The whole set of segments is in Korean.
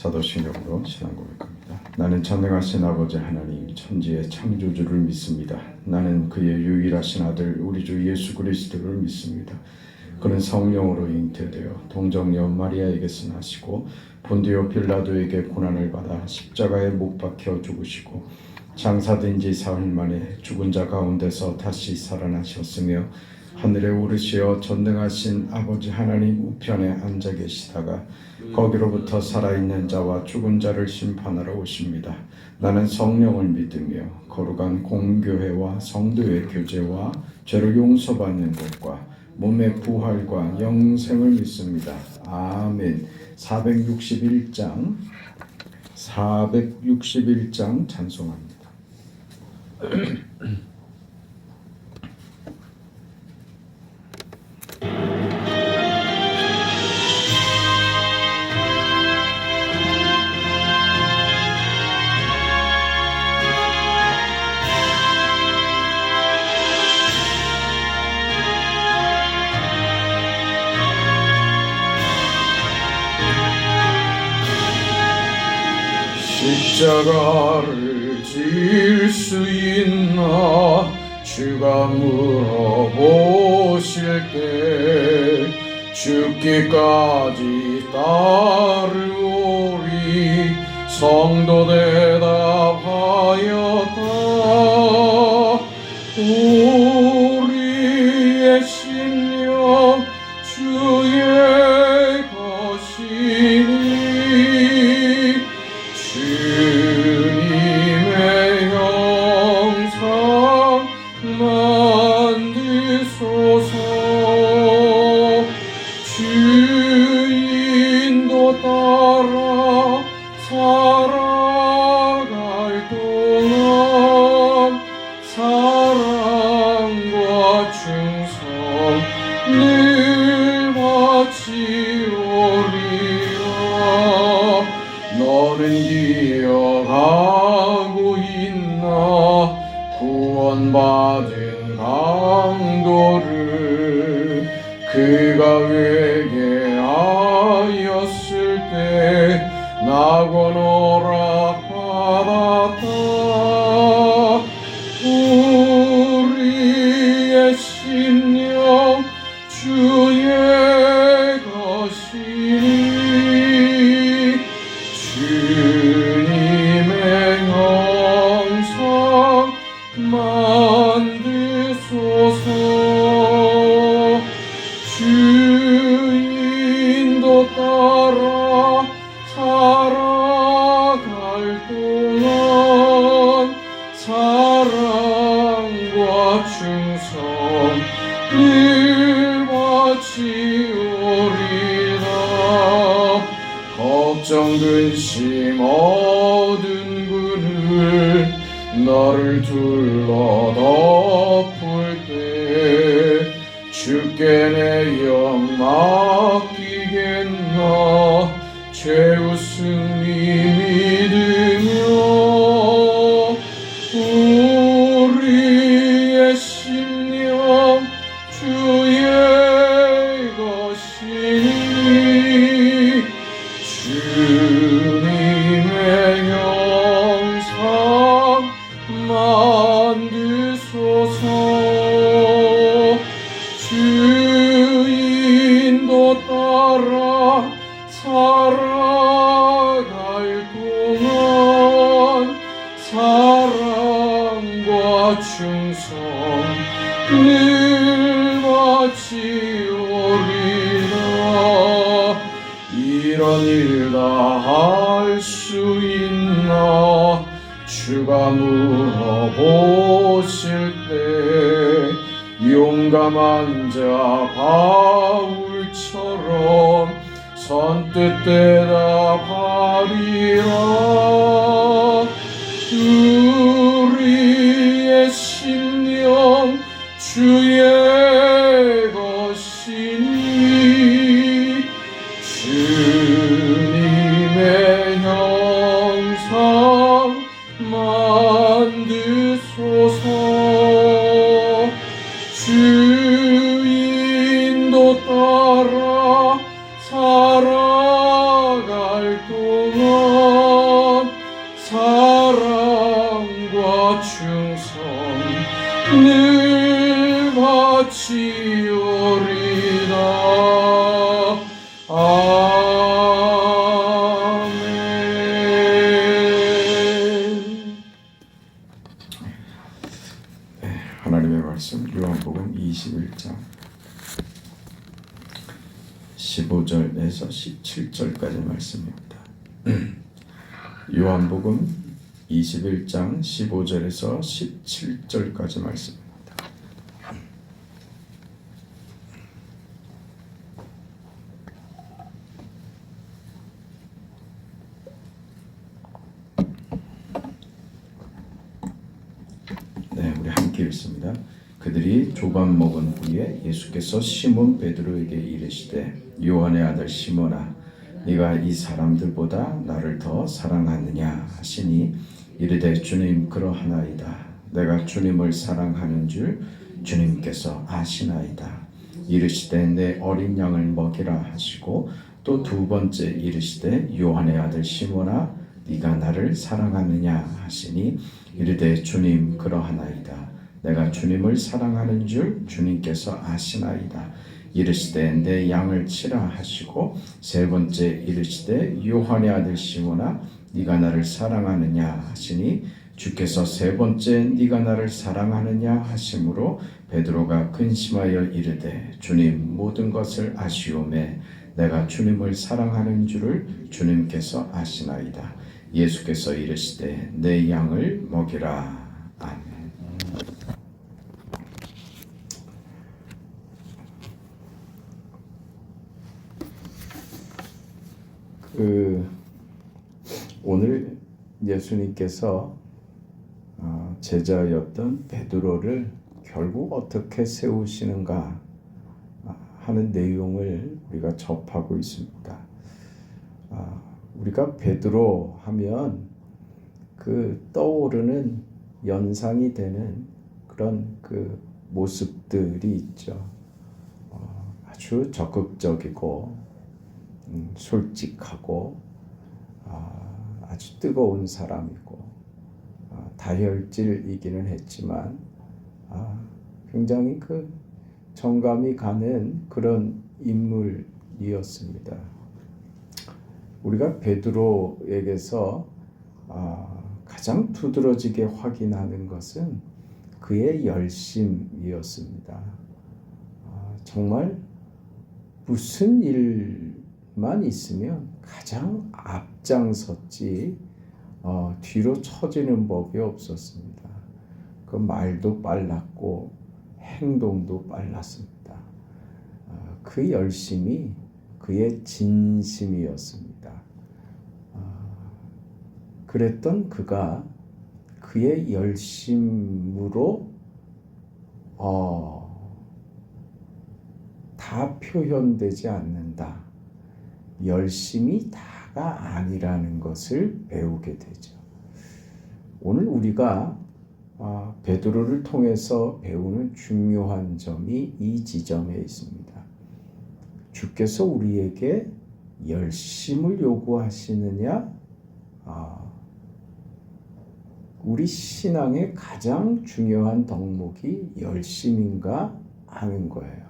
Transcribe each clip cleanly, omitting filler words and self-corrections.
사도신경으로 신앙 고백합니다. 나는 전능하신 아버지 하나님 천지의 창조주를 믿습니다. 나는 그의 유일하신 아들 우리 주 예수 그리스도를 믿습니다. 그는 성령으로 잉태되어 동정녀 마리아에게서 나시고 본디오 빌라도에게 고난을 받아 십자가에 못 박혀 죽으시고 장사된 지 사흘 만에 죽은 자 가운데서 다시 살아나셨으며 하늘에 오르시어 전능하신 아버지 하나님 우편에 앉아 계시다가 거기로부터 살아있는 자와 죽은 자를 심판하러 오십니다. 나는 성령을 믿으며 거룩한 공교회와 성도의 교제와 죄를 용서받는 것과 몸의 부활과 영생을 믿습니다. 아멘. 461장 찬송합니다. 십자가를 질 수 있나 주가 물어보실 때 죽기까지 따르오리 성도 대답하였다. 우리의 심령 주의 것이니 주님의 형상 만드소서. 주인도 따라 살아갈 동안 사랑과 충성 늘 바치오리라. 너는 기억하고 있나 구원받은 강도를 그가 회개하였을 때 낙원 허락받았다. 우리의 심령 주의 것이니 주님의 형상 만드소서. 주인도 따라 살아갈 동안 사랑과 충성 늘 바치오리라. 걱정 근심 어두운 그늘 너를 둘러 덮을 때 주께 내 영 맡기겠나 최우승이 믿으며 우리의 심령 주의 것이니 주님의 형상 만드소서. 주인도 따라 살아갈 동안 사랑과 충성 늘 바치오리라. 이런 일 다 할 수 있나 주가 물어보실 때 용감한 자 바울처럼 선뜻 대답하리라. 우리의 심령 주의 것이니 주님의 형상 만드소서. 주인도 따라 살아갈 동안 충성 늘 바치오리다. 아멘. 하나님의 말씀 요한복음 21장 15절에서 17절까지 말씀입니다. 요한복음 21장 15절에서 17절까지 말씀입니다. 네, 우리 함께 읽습니다. 그들이 조밥 먹은 후에 예수께서 시몬 베드로에게 이르시되 요한의 아들 시몬아 네가 이 사람들보다 나를 더 사랑하느냐 하시니 이르되 주님 그러하나이다. 내가 주님을 사랑하는 줄 주님께서 아시나이다. 이르시되 내 어린 양을 먹이라 하시고 또 두 번째 이르시되 요한의 아들 시몬아 네가 나를 사랑하느냐 하시니 이르되 주님 그러하나이다. 내가 주님을 사랑하는 줄 주님께서 아시나이다. 이르시되 내 양을 치라 하시고 세 번째 이르시되 요한의 아들 시몬아 네가 나를 사랑하느냐 하시니 주께서 세 번째 네가 나를 사랑하느냐 하심으로 베드로가 근심하여 이르되 주님 모든 것을 아시오매 내가 주님을 사랑하는 줄을 주님께서 아시나이다. 예수께서 이르시되 내 양을 먹이라. 아멘. 오늘 예수님께서 제자였던 베드로를 결국 어떻게 세우시는가 하는 내용을 우리가 접하고 있습니다. 우리가 베드로 하면 그 떠오르는 연상이 되는 그런 그 모습들이 있죠. 아주 적극적이고 솔직하고 아주 뜨거운 사람이고 다혈질이기는 했지만 굉장히 그 정감이 가는 그런 인물이었습니다. 우리가 베드로에게서 가장 두드러지게 확인하는 것은 그의 열심이었습니다. 정말 무슨 일만 있으면 가장 앞장섰지 뒤로 처지는 법이 없었습니다. 그 말도 빨랐고 행동도 빨랐습니다. 그 열심이 그의 진심이었습니다. 그랬던 그가 그의 열심으로 다 표현되지 않는다. 열심이 다가 아니라는 것을 배우게 되죠. 오늘 우리가 베드로를 통해서 배우는 중요한 점이 이 지점에 있습니다. 주께서 우리에게 열심을 요구하시느냐? 우리 신앙의 가장 중요한 덕목이 열심인가 하는 거예요.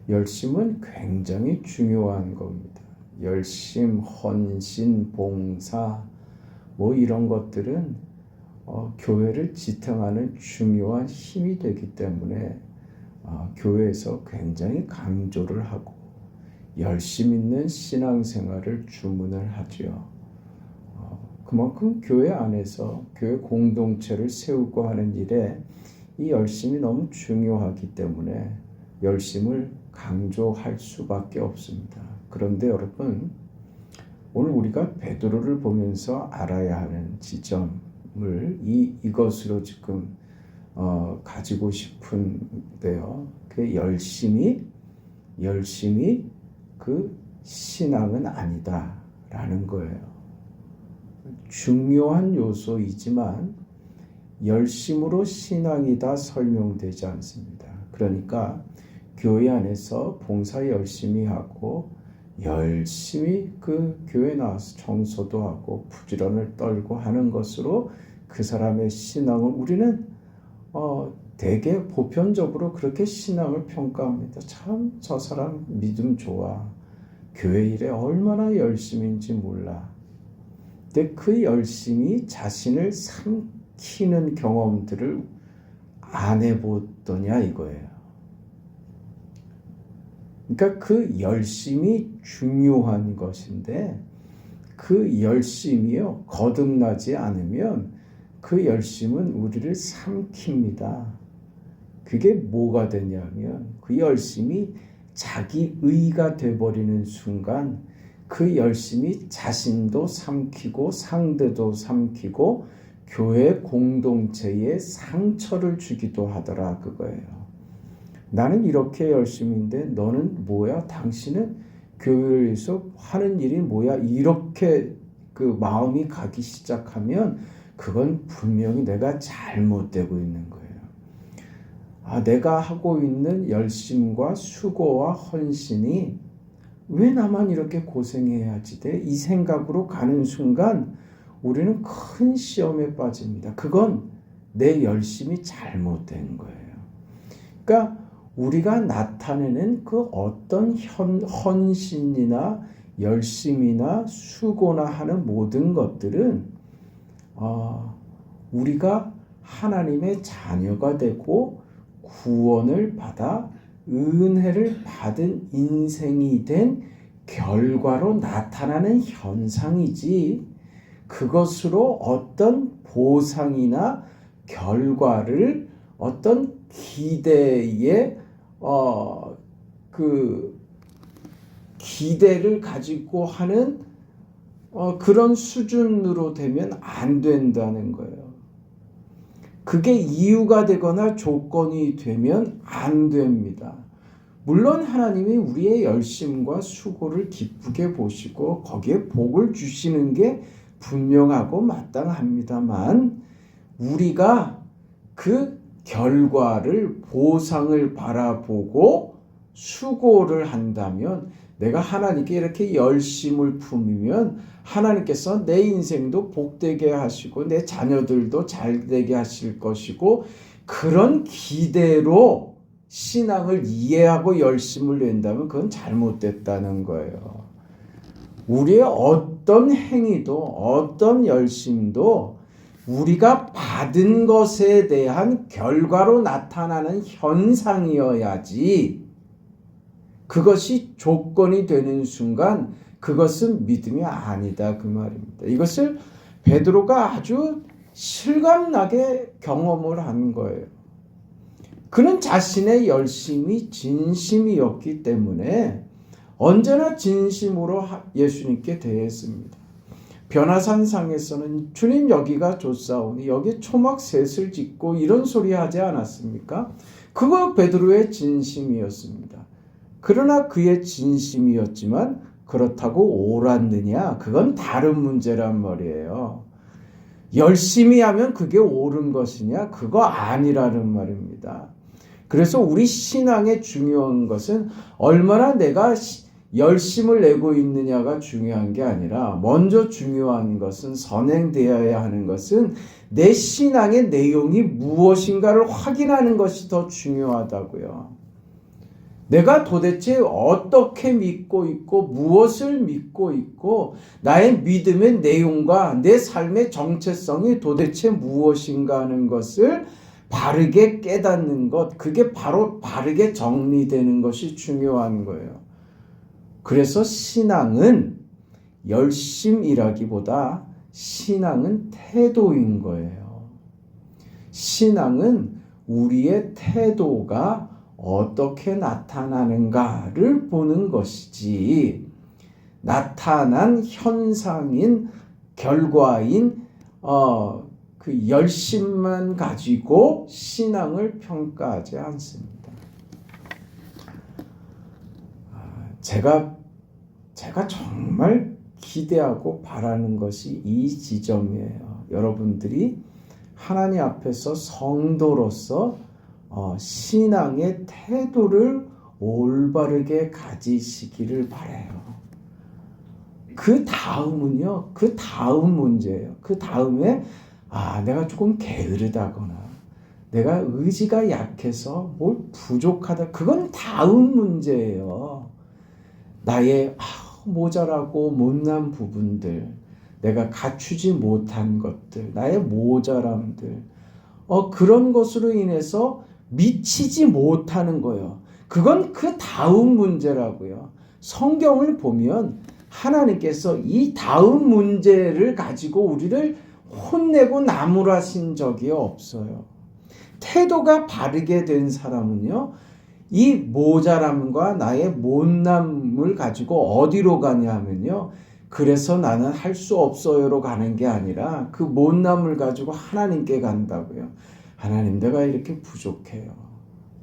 열심은 굉장히 중요한 겁니다. 열심, 헌신, 봉사 뭐 이런 것들은 교회를 지탱하는 중요한 힘이 되기 때문에 교회에서 굉장히 강조를 하고 열심 있는 신앙생활을 주문을 하죠. 그만큼 교회 안에서 교회 공동체를 세우고 하는 일에 이 열심이 너무 중요하기 때문에 열심을 강조할 수밖에 없습니다. 그런데 여러분, 오늘 우리가 베드로를 보면서 알아야 하는 지점을 이것으로 지금 가지고 싶은데요. 그 열심이 그 신앙은 아니다라는 거예요. 중요한 요소이지만 열심으로 신앙이 다 설명되지 않습니다. 그러니까 교회 안에서 봉사 열심히 하고 열심히 그 교회 나와서 청소도 하고 부지런을 떨고 하는 것으로 그 사람의 신앙을 우리는 되게 보편적으로 그렇게 신앙을 평가합니다. 참 저 사람 믿음 좋아. 교회 일에 얼마나 열심인지 몰라. 근데 그 열심이 자신을 삼키는 경험들을 안 해보더냐 이거예요. 그러니까 그 열심이 중요한 것인데 그 열심이요 거듭나지 않으면 그 열심은 우리를 삼킵니다. 그게 뭐가 되냐면 그 열심이 자기 의가 돼버리는 순간 그 열심이 자신도 삼키고 상대도 삼키고 교회 공동체에 상처를 주기도 하더라 그거예요. 나는 이렇게 열심인데 너는 뭐야? 당신은 교회에서 하는 일이 뭐야? 이렇게 그 마음이 가기 시작하면 그건 분명히 내가 잘못되고 있는 거예요. 내가 하고 있는 열심과 수고와 헌신이 왜 나만 이렇게 고생해야지 돼? 이 생각으로 가는 순간 우리는 큰 시험에 빠집니다. 그건 내 열심이 잘못된 거예요. 그러니까 우리가 나타내는 그 어떤 헌신이나 열심이나 수고나 하는 모든 것들은 우리가 하나님의 자녀가 되고 구원을 받아 은혜를 받은 인생이 된 결과로 나타나는 현상이지 그것으로 어떤 보상이나 결과를 어떤 기대에 그 기대를 가지고 하는 그런 수준으로 되면 안 된다는 거예요. 그게 이유가 되거나 조건이 되면 안 됩니다. 물론 하나님이 우리의 열심과 수고를 기쁘게 보시고 거기에 복을 주시는 게 분명하고 마땅합니다만 우리가 그 결과를 보상을 바라보고 수고를 한다면 내가 하나님께 이렇게 열심을 품으면 하나님께서 내 인생도 복되게 하시고 내 자녀들도 잘되게 하실 것이고 그런 기대로 신앙을 이해하고 열심을 낸다면 그건 잘못됐다는 거예요. 우리의 어떤 행위도 어떤 열심도 우리가 받은 것에 대한 결과로 나타나는 현상이어야지 그것이 조건이 되는 순간 그것은 믿음이 아니다 그 말입니다. 이것을 베드로가 아주 실감나게 경험을 한 거예요. 그는 자신의 열심이 진심이었기 때문에 언제나 진심으로 예수님께 대했습니다. 변화산상에서는 주님 여기가 좋사오니 여기 초막셋을 짓고 이런 소리 하지 않았습니까? 그거 베드로의 진심이었습니다. 그러나 그의 진심이었지만 그렇다고 옳았느냐? 그건 다른 문제란 말이에요. 열심히 하면 그게 옳은 것이냐? 그거 아니라는 말입니다. 그래서 우리 신앙의 중요한 것은 얼마나 내가 열심을 내고 있느냐가 중요한 게 아니라 먼저 중요한 것은 선행되어야 하는 것은 내 신앙의 내용이 무엇인가를 확인하는 것이 더 중요하다고요. 내가 도대체 어떻게 믿고 있고 무엇을 믿고 있고 나의 믿음의 내용과 내 삶의 정체성이 도대체 무엇인가 하는 것을 바르게 깨닫는 것, 그게 바로 바르게 정리되는 것이 중요한 거예요. 그래서 신앙은 열심이라기보다 신앙은 태도인 거예요. 신앙은 우리의 태도가 어떻게 나타나는가를 보는 것이지 나타난 현상인 결과인 그 열심만 가지고 신앙을 평가하지 않습니다. 제가 정말 기대하고 바라는 것이 이 지점이에요. 여러분들이 하나님 앞에서 성도로서 신앙의 태도를 올바르게 가지시기를 바라요. 그 다음은요, 그 다음 문제예요. 그 다음에 내가 조금 게으르다거나 내가 의지가 약해서 뭘 부족하다. 그건 다음 문제예요. 나의 모자라고 못난 부분들, 내가 갖추지 못한 것들, 나의 모자람들, 그런 것으로 인해서 미치지 못하는 거예요. 그건 그 다음 문제라고요. 성경을 보면 하나님께서 이 다음 문제를 가지고 우리를 혼내고 나무라신 적이 없어요. 태도가 바르게 된 사람은요, 이 모자람과 나의 못남을 가지고 어디로 가냐 하면요, 그래서 나는 할 수 없어요로 가는 게 아니라 그 못남을 가지고 하나님께 간다고요. 하나님, 내가 이렇게 부족해요.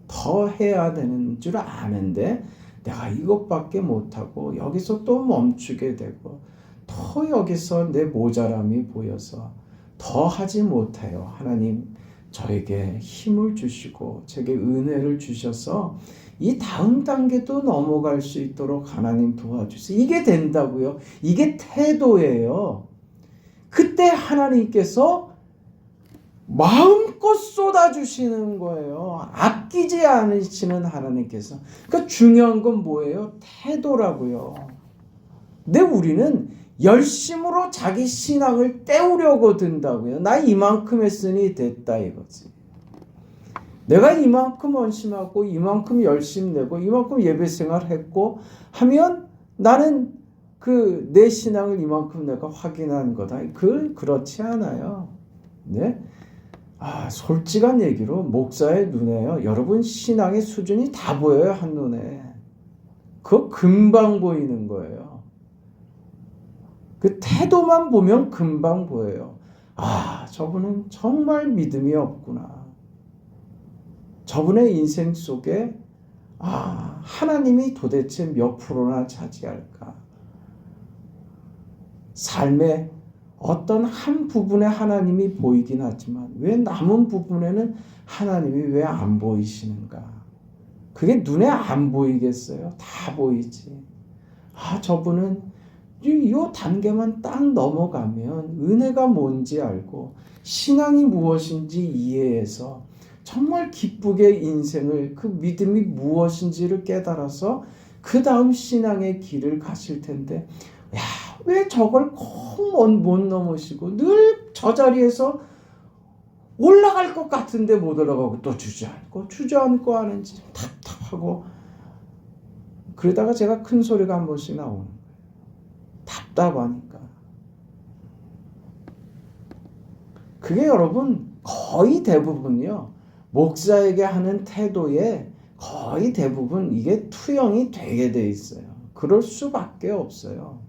더 해야 되는 줄 아는데 내가 이것밖에 못하고 여기서 또 멈추게 되고 더 여기서 내 모자람이 보여서 더 하지 못해요. 하나님, 저에게 힘을 주시고 제게 은혜를 주셔서 이 다음 단계도 넘어갈 수 있도록 하나님 도와주세요. 이게 된다고요. 이게 태도예요. 그때 하나님께서 마음껏 쏟아주시는 거예요. 아끼지 않으시는 하나님께서. 그러니까 중요한 건 뭐예요? 태도라고요. 근데 우리는 열심으로 자기 신앙을 때우려고 든다고요. 나 이만큼 했으니 됐다 이거지. 내가 이만큼 헌신하고 이만큼 열심 내고 이만큼 예배 생활했고 하면 나는 내 신앙을 이만큼 내가 확인한 거다. 그렇지 않아요. 네? 솔직한 얘기로 목사의 눈에요, 여러분 신앙의 수준이 다 보여요. 한눈에. 그거 금방 보이는 거예요. 그 태도만 보면 금방 보여요. 저분은 정말 믿음이 없구나. 저분의 인생 속에 하나님이 도대체 몇 프로나 차지할까? 삶의 어떤 한 부분에 하나님이 보이긴 하지만 왜 남은 부분에는 하나님이 왜 안 보이시는가? 그게 눈에 안 보이겠어요? 다 보이지. 저분은 이 단계만 딱 넘어가면 은혜가 뭔지 알고 신앙이 무엇인지 이해해서 정말 기쁘게 인생을, 그 믿음이 무엇인지를 깨달아서 그 다음 신앙의 길을 가실 텐데, 왜 저걸 못 넘으시고 늘 저 자리에서 올라갈 것 같은데 못 올라가고 또 주저앉고 하는지 답답하고, 그러다가 제가 큰 소리가 한 번씩 나오는 거예요. 답답하니까. 그게 여러분 거의 대부분이요, 목사에게 하는 태도에 거의 대부분 이게 투영이 되게 돼 있어요. 그럴 수밖에 없어요.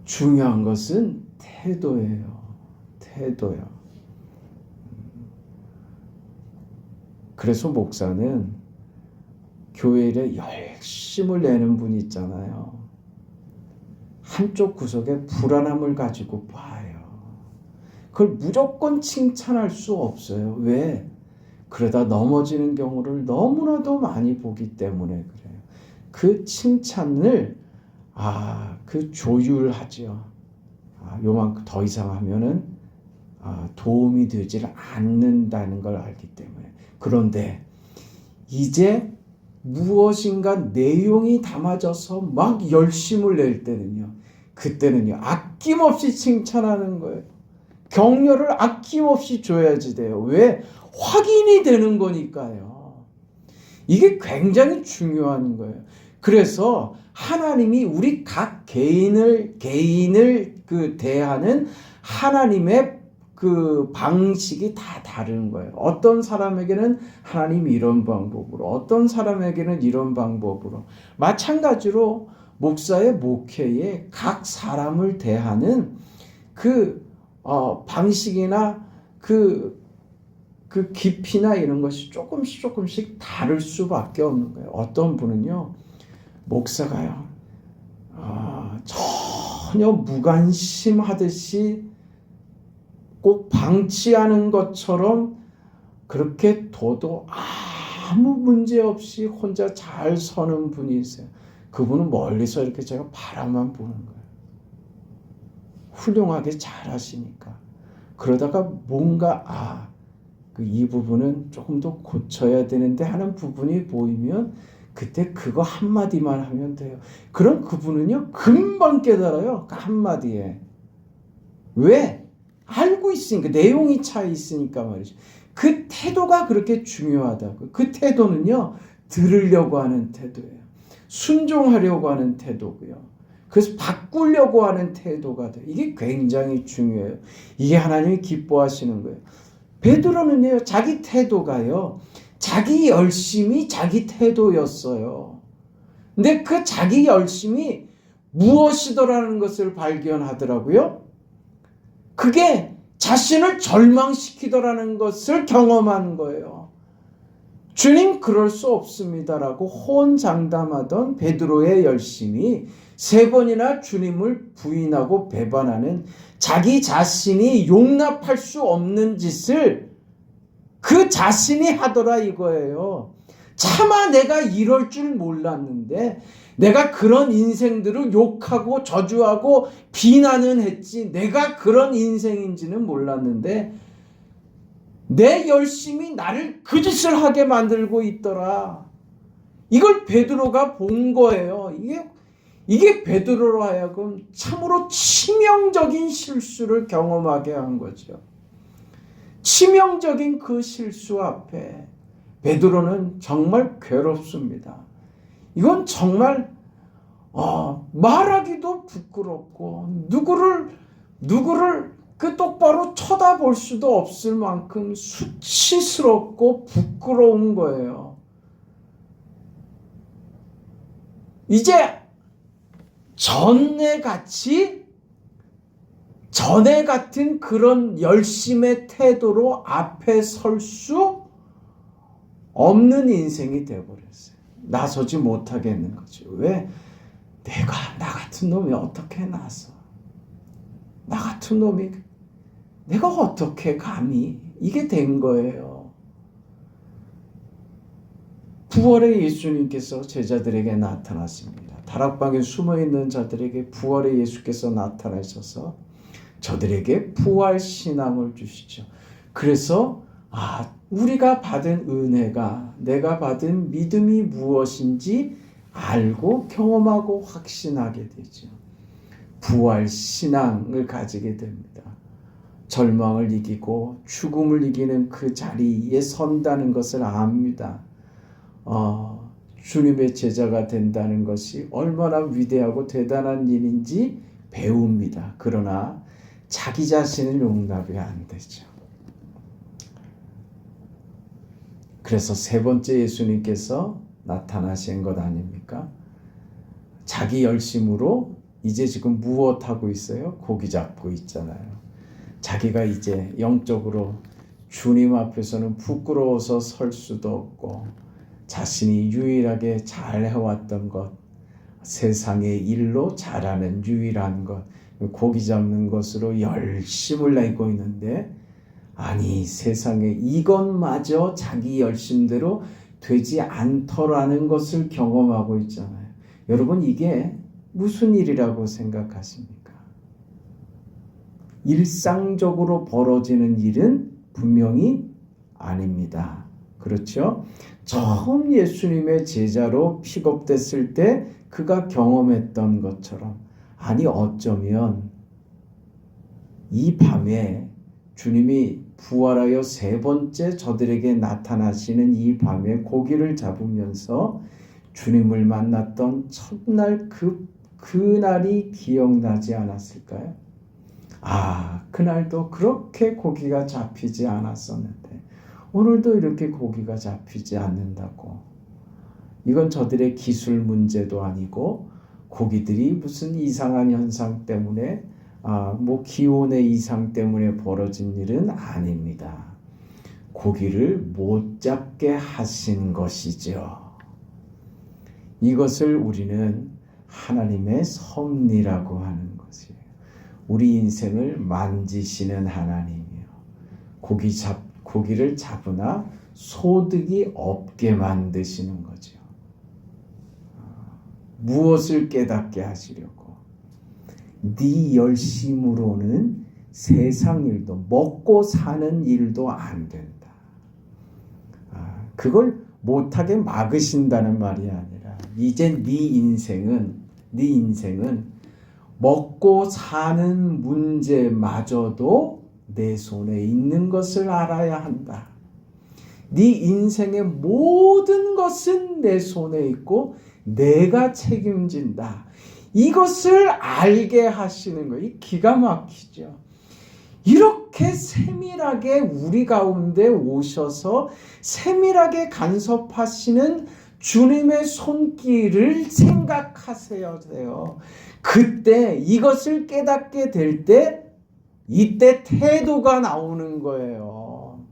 중요한 것은 태도예요. 태도요. 그래서 목사는 교회 일에 열심을 내는 분이 있잖아요. 한쪽 구석에 불안함을 가지고 봐요. 그걸 무조건 칭찬할 수 없어요. 왜? 그러다 넘어지는 경우를 너무나도 많이 보기 때문에 그래요. 그 칭찬을 조율하죠. 요만큼 더 이상 하면은 도움이 되질 않는다는 걸 알기 때문에. 그런데 이제 무엇인가 내용이 담아져서 막 열심을 낼 때는요, 그때는요 아낌없이 칭찬하는 거예요. 격려를 아낌없이 줘야지 돼요. 왜? 확인이 되는 거니까요. 이게 굉장히 중요한 거예요. 그래서 하나님이 우리 각 개인을 대하는 하나님의 그 방식이 다 다른 거예요. 어떤 사람에게는 하나님 이런 방법으로, 어떤 사람에게는 이런 방법으로. 마찬가지로 목사의 목회에 각 사람을 대하는 방식이나 그 깊이나 이런 것이 조금씩 다를 수밖에 없는 거예요. 어떤 분은요, 목사가요, 전혀 무관심하듯이 꼭 방치하는 것처럼 그렇게 둬도 아무 문제 없이 혼자 잘 서는 분이 있어요. 그분은 멀리서 이렇게 제가 바라만 보는 거예요. 훌륭하게 잘 하시니까. 그러다가 뭔가 이 부분은 조금 더 고쳐야 되는데 하는 부분이 보이면 그때 그거 한마디만 하면 돼요. 그럼 그분은요 금방 깨달아요. 그 한마디에. 왜? 알고 있으니까, 내용이 차 있으니까 말이죠. 그 태도가 그렇게 중요하다고. 그 태도는요 들으려고 하는 태도예요. 순종하려고 하는 태도고요. 그래서 바꾸려고 하는 태도가 돼요. 이게 굉장히 중요해요. 이게 하나님이 기뻐하시는 거예요. 베드로는요 자기 태도가요 자기 열심이 자기 태도였어요. 근데 그 자기 열심이 무엇이더라는 것을 발견하더라고요. 그게 자신을 절망시키더라는 것을 경험한 거예요. 주님 그럴 수 없습니다라고 호언장담하던 베드로의 열심이 3번이나 주님을 부인하고 배반하는 자기 자신이 용납할 수 없는 짓을 그 자신이 하더라 이거예요. 차마 내가 이럴 줄 몰랐는데, 내가 그런 인생들을 욕하고 저주하고 비난은 했지, 내가 그런 인생인지는 몰랐는데 내 열심이 나를 그 짓을 하게 만들고 있더라. 이걸 베드로가 본 거예요. 이게 베드로로 하여금 참으로 치명적인 실수를 경험하게 한 거죠. 치명적인 그 실수 앞에 베드로는 정말 괴롭습니다. 이건 정말 말하기도 부끄럽고 누구를 그 똑바로 쳐다볼 수도 없을 만큼 수치스럽고 부끄러운 거예요. 이제 전에 같은 그런 열심의 태도로 앞에 설 수 없는 인생이 되어버렸어요. 나서지 못하겠는 거죠. 왜? 나 같은 놈이 어떻게 나서? 나 같은 놈이 내가 어떻게 감히? 이게 된 거예요. 부활의 예수님께서 제자들에게 나타났습니다. 다락방에 숨어있는 자들에게 부활의 예수께서 나타나셔서 저들에게 부활 신앙을 주시죠. 그래서 우리가 받은 은혜가, 내가 받은 믿음이 무엇인지 알고 경험하고 확신하게 되죠. 부활 신앙을 가지게 됩니다. 절망을 이기고 죽음을 이기는 그 자리에 선다는 것을 압니다. 주님의 제자가 된다는 것이 얼마나 위대하고 대단한 일인지 배웁니다. 그러나 자기 자신을 용납이 안 되죠. 그래서 3번째 예수님께서 나타나신 것 아닙니까? 자기 열심으로 이제 지금 무엇하고 있어요? 고기 잡고 있잖아요. 자기가 이제 영적으로 주님 앞에서는 부끄러워서 설 수도 없고, 자신이 유일하게 잘 해왔던 것, 세상의 일로 잘하는 유일한 것, 고기 잡는 것으로 열심을 내고 있는데, 아니 세상에 이것마저 자기 열심대로 되지 않더라는 것을 경험하고 있잖아요. 여러분, 이게 무슨 일이라고 생각하십니까? 일상적으로 벌어지는 일은 분명히 아닙니다. 그렇죠? 처음 예수님의 제자로 픽업됐을 때 그가 경험했던 것처럼, 아니 어쩌면 이 밤에 주님이 부활하여 3번째 저들에게 나타나시는 이 밤에 고기를 잡으면서 주님을 만났던 첫날 그날이 기억나지 않았을까요? 그날도 그렇게 고기가 잡히지 않았었는데 오늘도 이렇게 고기가 잡히지 않는다고. 이건 저들의 기술 문제도 아니고 고기들이 무슨 이상한 현상 때문에 기온의 이상 때문에 벌어진 일은 아닙니다. 고기를 못 잡게 하신 것이죠. 이것을 우리는 하나님의 섭리라고 하는 것이에요. 우리 인생을 만지시는 하나님이요. 고기를 잡으나 소득이 없게 만드시는 거죠. 무엇을 깨닫게 하시려고? 네 열심으로는 세상 일도 먹고 사는 일도 안 된다. 그걸 못하게 막으신다는 말이 아니라 이제 네 인생은 먹고 사는 문제마저도 내 손에 있는 것을 알아야 한다. 네 인생의 모든 것은 내 손에 있고 내가 책임진다. 이것을 알게 하시는 거예요. 기가 막히죠. 이렇게 세밀하게 우리 가운데 오셔서 세밀하게 간섭하시는 주님의 손길을 생각하셔야 돼요. 그때 이것을 깨닫게 될 때 이때 태도가 나오는 거예요.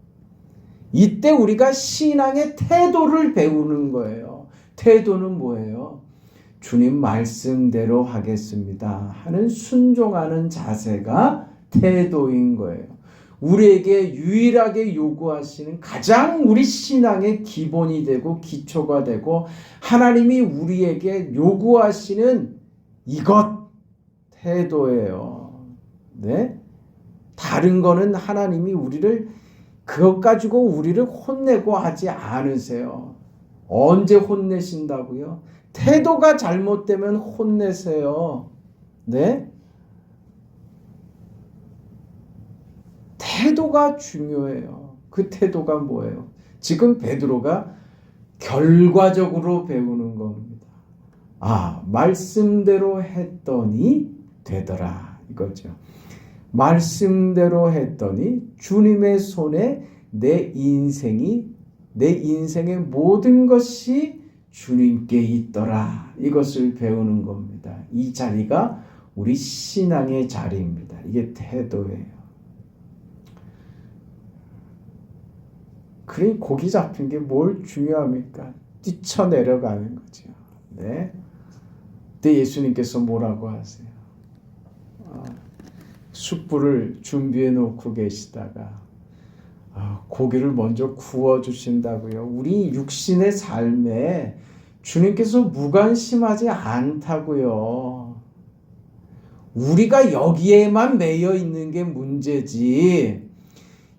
이때 우리가 신앙의 태도를 배우는 거예요. 태도는 뭐예요? 주님 말씀대로 하겠습니다 하는 순종하는 자세가 태도인 거예요. 우리에게 유일하게 요구하시는 가장 우리 신앙의 기본이 되고 기초가 되고 하나님이 우리에게 요구하시는 이것 태도예요. 네? 다른 거는 하나님이 우리를 그것 가지고 우리를 혼내고 하지 않으세요. 언제 혼내신다고요? 태도가 잘못되면 혼내세요. 네? 태도가 중요해요. 그 태도가 뭐예요? 지금 베드로가 결과적으로 배우는 겁니다. 말씀대로 했더니 되더라 이거죠. 말씀대로 했더니 주님의 손에 내 인생의 모든 것이 주님께 있더라. 이것을 배우는 겁니다. 이 자리가 우리 신앙의 자리입니다. 이게 태도예요. 그러니 고기 잡힌 게 뭘 중요합니까? 뛰쳐내려가는 거죠. 네. 그때 예수님께서 뭐라고 하세요? 숯불을 준비해 놓고 계시다가 고기를 먼저 구워 주신다고요. 우리 육신의 삶에 주님께서 무관심하지 않다고요. 우리가 여기에만 매여 있는 게 문제지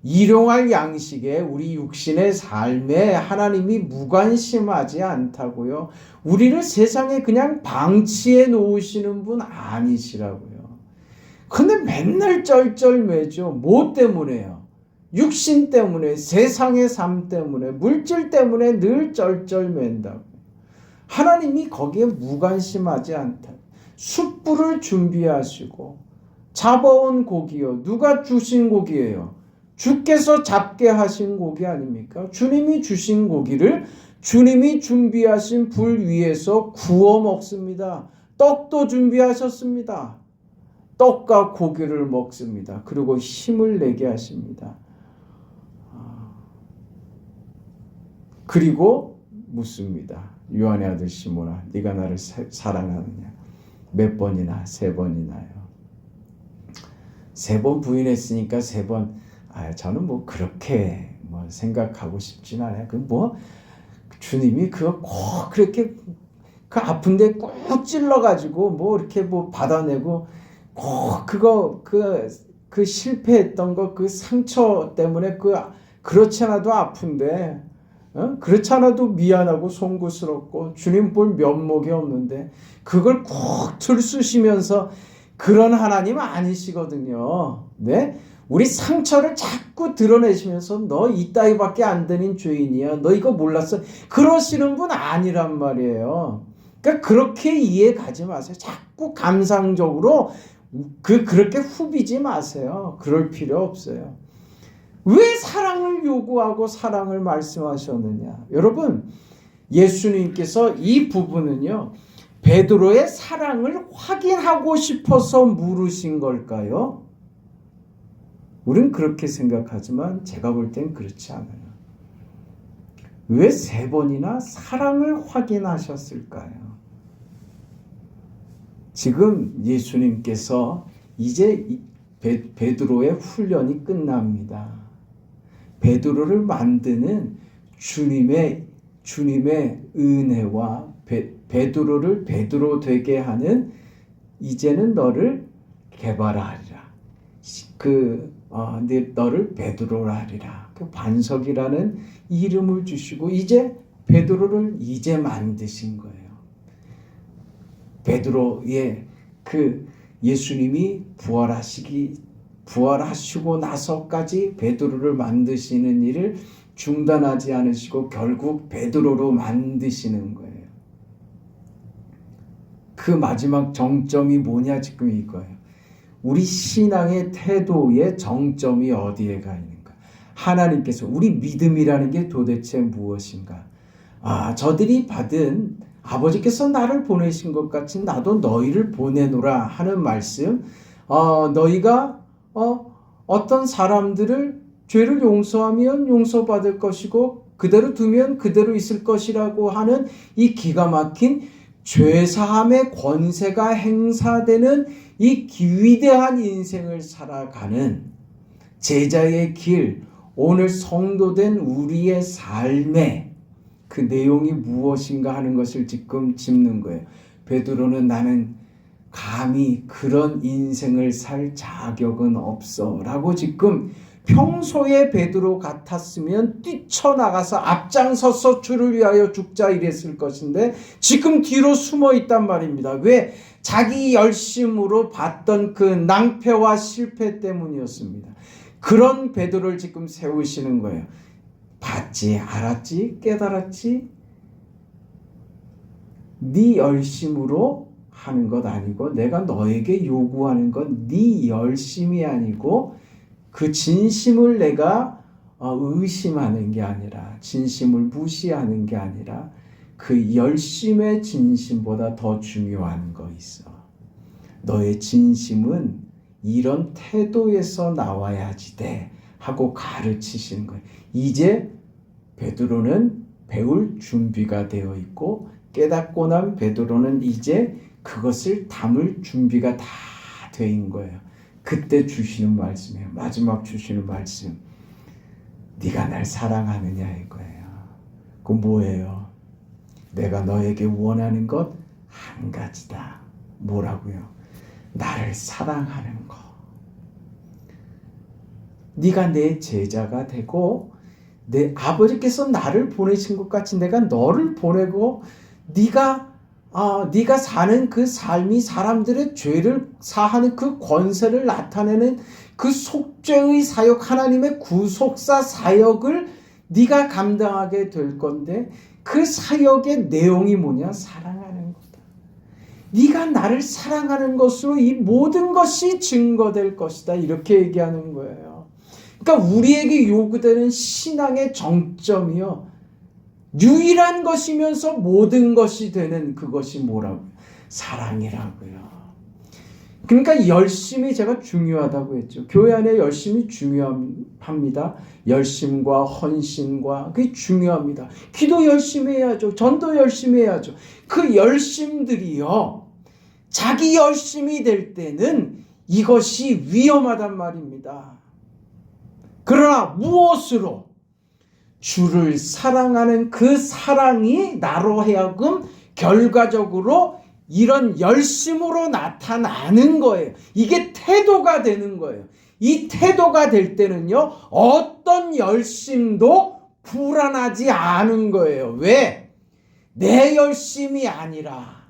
일용할 양식에 우리 육신의 삶에 하나님이 무관심하지 않다고요. 우리를 세상에 그냥 방치해 놓으시는 분 아니시라고요. 근데 맨날 쩔쩔매죠. 뭐 때문에요? 육신 때문에, 세상의 삶 때문에, 물질 때문에 늘 쩔쩔맨다고. 하나님이 거기에 무관심하지 않다. 숯불을 준비하시고 잡아온 고기요. 누가 주신 고기예요? 주께서 잡게 하신 고기 아닙니까? 주님이 주신 고기를 주님이 준비하신 불 위에서 구워 먹습니다. 떡도 준비하셨습니다. 떡과 고기를 먹습니다. 그리고 힘을 내게 하십니다. 그리고 묻습니다. 요한의 아들 시몬아, 네가 나를 사랑하느냐? 몇 번이나? 3번이나요. 3번 부인했으니까 3번. 저는 뭐 그렇게 생각하고 싶진 않아요. 주님이 그거 꼭 그렇게 그 아픈데 꼭 찔러가지고 이렇게 받아내고 꼭 그거 그 실패했던 거 그 상처 때문에 그렇지 않아도 아픈데 그렇지 않아도 미안하고 송구스럽고 주님 볼 면목이 없는데 그걸 꼭 들쑤시면서 그런 하나님 아니시거든요. 네? 우리 상처를 자꾸 드러내시면서 너 이따위밖에 안 되는 죄인이야. 너 이거 몰랐어. 그러시는 분 아니란 말이에요. 그러니까 그렇게 이해 가지 마세요. 자꾸 감상적으로 그렇게 후비지 마세요. 그럴 필요 없어요. 왜 사랑을 요구하고 사랑을 말씀하셨느냐? 여러분, 예수님께서 이 부분은요. 베드로의 사랑을 확인하고 싶어서 물으신 걸까요? 우린 그렇게 생각하지만 제가 볼 땐 그렇지 않아요. 왜 3번이나 사랑을 확인하셨을까요? 지금 예수님께서 이제 베드로의 훈련이 끝납니다. 베드로를 만드는 주님의 은혜와 베드로를 베드로 되게 하는 이제는 너를 개발하리라. 너를 베드로라 하리라. 그 반석이라는 이름을 주시고 이제 베드로를 이제 만드신 거예요. 베드로의 그 예수님이 부활하시고 나서까지 베드로를 만드시는 일을 중단하지 않으시고 결국 베드로로 만드시는 거예요. 그 마지막 정점이 뭐냐 지금 이거예요. 우리 신앙의 태도의 정점이 어디에 가 있는가? 하나님께서 우리 믿음이라는 게 도대체 무엇인가? 저들이 받은 아버지께서 나를 보내신 것 같이 나도 너희를 보내노라 하는 말씀. 너희가 어떤 사람들을 죄를 용서하면 용서받을 것이고 그대로 두면 그대로 있을 것이라고 하는 이 기가 막힌 죄사함의 권세가 행사되는 이 위대한 인생을 살아가는 제자의 길, 오늘 성도된 우리의 삶의 그 내용이 무엇인가 하는 것을 지금 짚는 거예요. 베드로는 나는 감히 그런 인생을 살 자격은 없어 라고 지금 평소에 베드로 같았으면 뛰쳐나가서 앞장서서 주를 위하여 죽자 이랬을 것인데 지금 뒤로 숨어 있단 말입니다. 왜? 자기 열심으로 봤던 그 낭패와 실패 때문이었습니다. 그런 베드로를 지금 세우시는 거예요. 봤지, 알았지, 깨달았지? 네 열심으로 하는 것 아니고 내가 너에게 요구하는 건 네 열심이 아니고 그 진심을 내가 의심하는 게 아니라 진심을 무시하는 게 아니라 그 열심의 진심보다 더 중요한 거 있어. 너의 진심은 이런 태도에서 나와야지 돼 하고 가르치시는 거예요. 이제 베드로는 배울 준비가 되어 있고 깨닫고 난 베드로는 이제 그것을 담을 준비가 다 된 거예요. 그때 주시는 말씀이에요. 마지막 주시는 말씀. 네가 날 사랑하느냐 이거예요. 그건 뭐예요? 내가 너에게 원하는 것 한 가지다. 뭐라고요? 나를 사랑하는 거. 네가 내 제자가 되고 내 아버지께서 나를 보내신 것 같이 내가 너를 보내고 네가 사는 그 삶이 사람들의 죄를 사하는 그 권세를 나타내는 그 속죄의 사역, 하나님의 구속사 사역을 네가 감당하게 될 건데 그 사역의 내용이 뭐냐? 사랑하는 거다. 네가 나를 사랑하는 것으로 이 모든 것이 증거될 것이다. 이렇게 얘기하는 거예요. 그러니까 우리에게 요구되는 신앙의 정점이요. 유일한 것이면서 모든 것이 되는 그것이 뭐라고요? 사랑이라고요. 그러니까 열심이 제가 중요하다고 했죠. 교회 안에 열심이 중요합니다. 열심과 헌신과 그게 중요합니다. 기도 열심히 해야죠. 전도 열심히 해야죠. 그 열심들이요. 자기 열심이 될 때는 이것이 위험하단 말입니다. 그러나 무엇으로? 주를 사랑하는 그 사랑이 나로 하여금 결과적으로 이런 열심으로 나타나는 거예요. 이게 태도가 되는 거예요. 이 태도가 될 때는요, 어떤 열심도 불안하지 않은 거예요. 왜? 내 열심이 아니라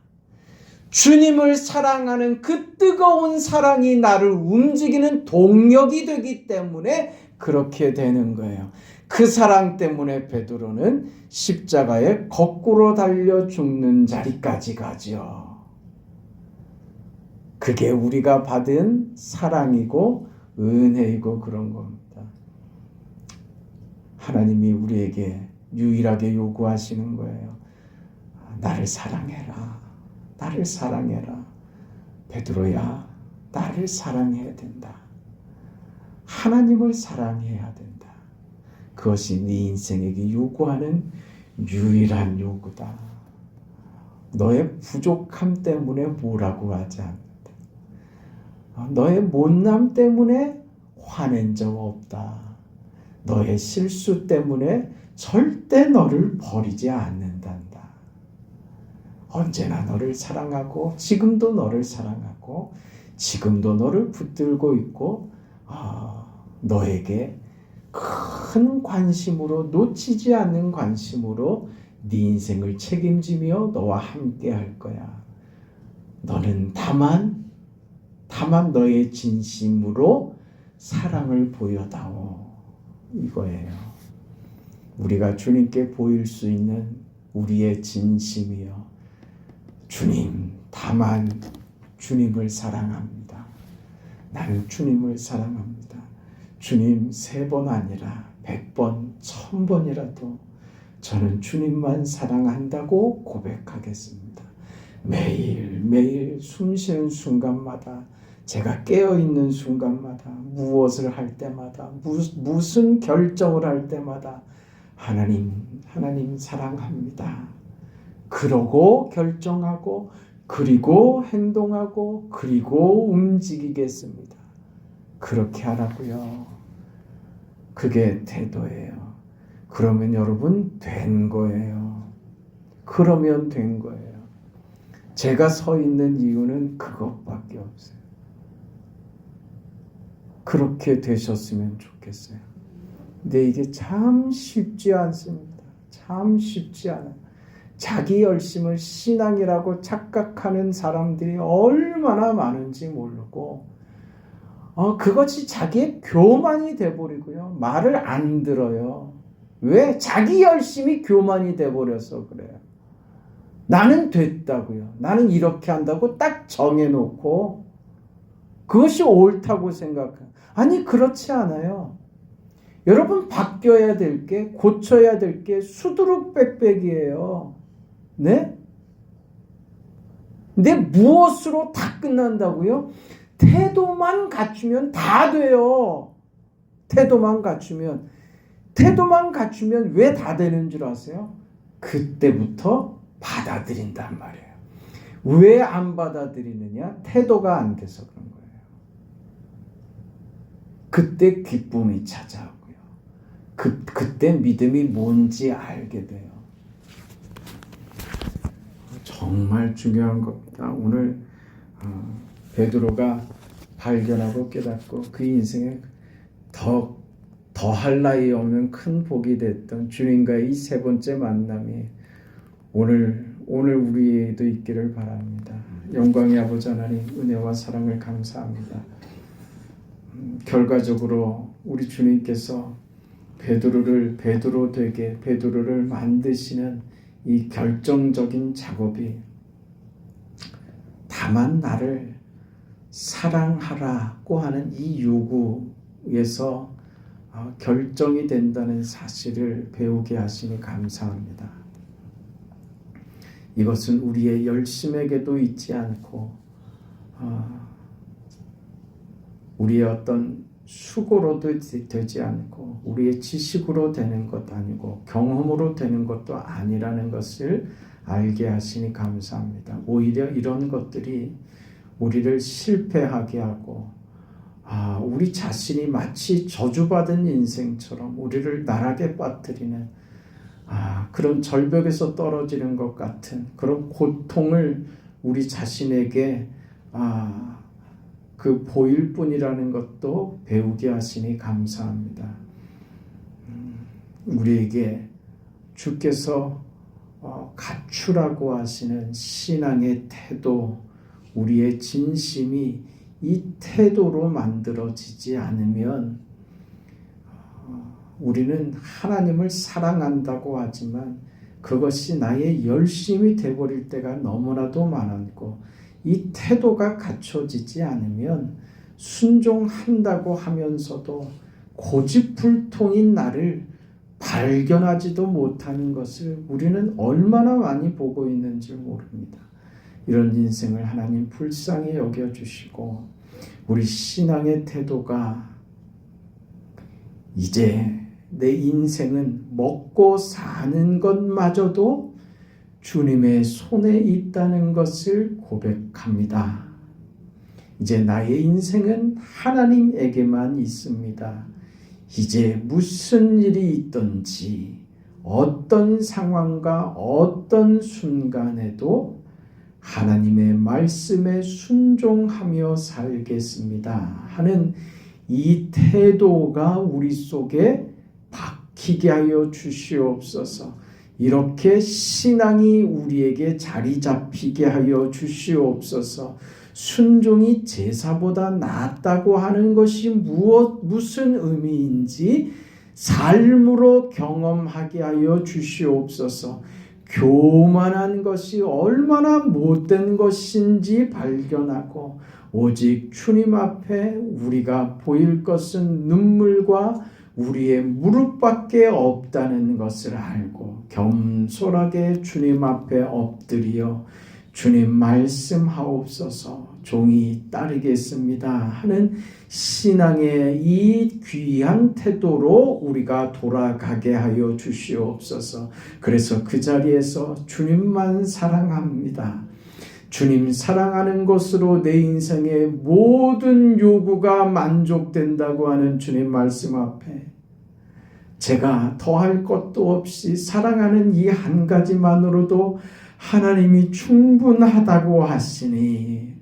주님을 사랑하는 그 뜨거운 사랑이 나를 움직이는 동력이 되기 때문에 그렇게 되는 거예요. 그 사랑 때문에 베드로는 십자가에 거꾸로 달려 죽는 자리까지 가죠. 그게 우리가 받은 사랑이고 은혜이고 그런 겁니다. 하나님이 우리에게 유일하게 요구하시는 거예요. 나를 사랑해라. 나를 사랑해라. 베드로야, 나를 사랑해야 된다. 하나님을 사랑해야 된다. 그것이 네 인생에게 요구하는 유일한 요구다. 너의 부족함 때문에 뭐라고 하지 않는다. 너의 못남 때문에 화낸 적 없다. 너의 실수 때문에 절대 너를 버리지 않는단다. 언제나 너를 사랑하고 지금도 너를 사랑하고 지금도 너를 붙들고 있고 너에게 큰 관심으로 놓치지 않는 관심으로 네 인생을 책임지며 너와 함께 할 거야. 너는 다만 너의 진심으로 사랑을 보여다오. 이거예요. 우리가 주님께 보일 수 있는 우리의 진심이요. 주님, 다만 주님을 사랑합니다. 나는 주님을 사랑합니다. 주님 3번 아니라 100번, 1000번이라도 저는 주님만 사랑한다고 고백하겠습니다. 매일 숨쉬는 순간마다, 제가 깨어있는 순간마다, 무엇을 할 때마다, 무슨 결정을 할 때마다 하나님 사랑합니다. 그러고 결정하고, 그리고 행동하고, 그리고 움직이겠습니다. 그렇게 하라고요. 그게 태도예요. 그러면 여러분 된 거예요. 그러면 된 거예요. 제가 서 있는 이유는 그것밖에 없어요. 그렇게 되셨으면 좋겠어요. 근데 이게 참 쉽지 않습니다. 참 쉽지 않아요. 자기 열심을 신앙이라고 착각하는 사람들이 얼마나 많은지 모르고 그것이 자기의 교만이 돼버리고요. 말을 안 들어요. 왜? 자기 열심이 교만이 돼버려서 그래요. 나는 됐다고요. 나는 이렇게 한다고 딱 정해놓고 그것이 옳다고 생각해요. 아니 그렇지 않아요. 여러분 바뀌어야 될 게, 고쳐야 될 게 수두룩백백이에요. 네? 근데 무엇으로 다 끝난다고요? 태도만 갖추면 다 돼요. 태도만 갖추면 왜 다 되는 줄 아세요? 그때부터 받아들인단 말이에요. 왜 안 받아들이느냐? 태도가 안 돼서 그런 거예요. 그때 기쁨이 찾아오고요. 그때 믿음이 뭔지 알게 돼요. 정말 중요한 겁니다. 오늘 베드로가 발견하고 깨닫고 그 인생에 더할 나위 없는 큰 복이 됐던 주님과의 이 3번째 만남이 오늘 우리에도 있기를 바랍니다. 영광의 아버지 하나님, 은혜와 사랑을 감사합니다. 결과적으로 우리 주님께서 베드로를 만드시는 이 결정적인 작업이 다만 나를 사랑하라고 하는 이 요구에서 결정이 된다는 사실을 배우게 하시니 감사합니다. 이것은 우리의 열심에게도 있지 않고 우리의 어떤 수고로도 되지 않고 우리의 지식으로 되는 것 아니고 경험으로 되는 것도 아니라는 것을 알게 하시니 감사합니다. 오히려 이런 것들이 우리를 실패하게 하고 우리 자신이 마치 저주받은 인생처럼 우리를 나락에 빠뜨리는 그런 절벽에서 떨어지는 것 같은 그런 고통을 우리 자신에게 그 보일 뿐이라는 것도 배우게 하시니 감사합니다. 우리에게 주께서 갖추라고 하시는 신앙의 태도, 우리의 진심이 이 태도로 만들어지지 않으면 우리는 하나님을 사랑한다고 하지만 그것이 나의 열심이 되어버릴 때가 너무나도 많았고 이 태도가 갖춰지지 않으면 순종한다고 하면서도 고집불통인 나를 발견하지도 못하는 것을 우리는 얼마나 많이 보고 있는지 모릅니다. 이런 인생을 하나님 불쌍히 여겨주시고 우리 신앙의 태도가 이제 내 인생은 먹고 사는 것마저도 주님의 손에 있다는 것을 고백합니다. 이제 나의 인생은 하나님에게만 있습니다. 이제 무슨 일이 있든지 어떤 상황과 어떤 순간에도 하나님의 말씀에 순종하며 살겠습니다 하는 이 태도가 우리 속에 박히게 하여 주시옵소서. 이렇게 신앙이 우리에게 자리 잡히게 하여 주시옵소서. 순종이 제사보다 낫다고 하는 것이 무슨 의미인지 삶으로 경험하게 하여 주시옵소서. 교만한 것이 얼마나 못된 것인지 발견하고 오직 주님 앞에 우리가 보일 것은 눈물과 우리의 무릎밖에 없다는 것을 알고 겸손하게 주님 앞에 엎드려 주님 말씀하옵소서, 종이 따르겠습니다 하는 신앙의 이 귀한 태도로 우리가 돌아가게 하여 주시옵소서. 그래서 그 자리에서 주님만 사랑합니다, 주님 사랑하는 것으로 내 인생의 모든 요구가 만족된다고 하는 주님 말씀 앞에 제가 더할 것도 없이 사랑하는 이 한 가지만으로도 하나님이 충분하다고 하시니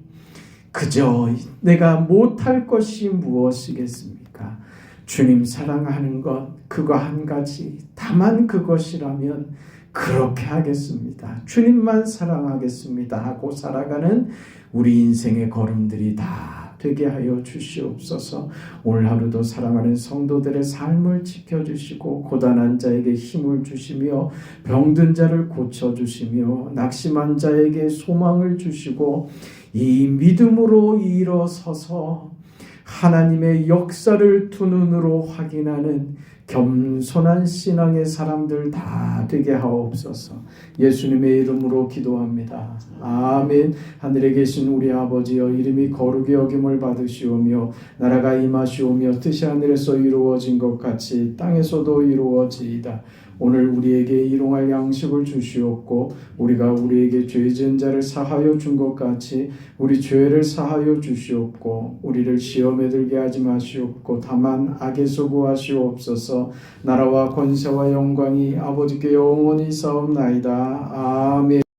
그저 내가 못할 것이 무엇이겠습니까? 주님 사랑하는 것 그거 한 가지, 다만 그것이라면 그렇게 하겠습니다, 주님만 사랑하겠습니다 하고 살아가는 우리 인생의 걸음들이 다 되게 하여 주시옵소서. 오늘 하루도 사랑하는 성도들의 삶을 지켜주시고 고단한 자에게 힘을 주시며 병든 자를 고쳐주시며 낙심한 자에게 소망을 주시고 이 믿음으로 일어서서 하나님의 역사를 두 눈으로 확인하는 겸손한 신앙의 사람들 다 되게 하옵소서. 예수님의 이름으로 기도합니다. 아멘. 하늘에 계신 우리 아버지여, 이름이 거룩히 여김을 받으시오며 나라가 임하시오며 뜻이 하늘에서 이루어진 것 같이 땅에서도 이루어지이다. 오늘 우리에게 일용할 양식을 주시옵고 우리가 우리에게 죄 지은 자를 사하여 준 것 같이 우리 죄를 사하여 주시옵고 우리를 시험에 들게 하지 마시옵고 다만 악에서 구하시옵소서. 나라와 권세와 영광이 아버지께 영원히 사옵나이다. 아멘.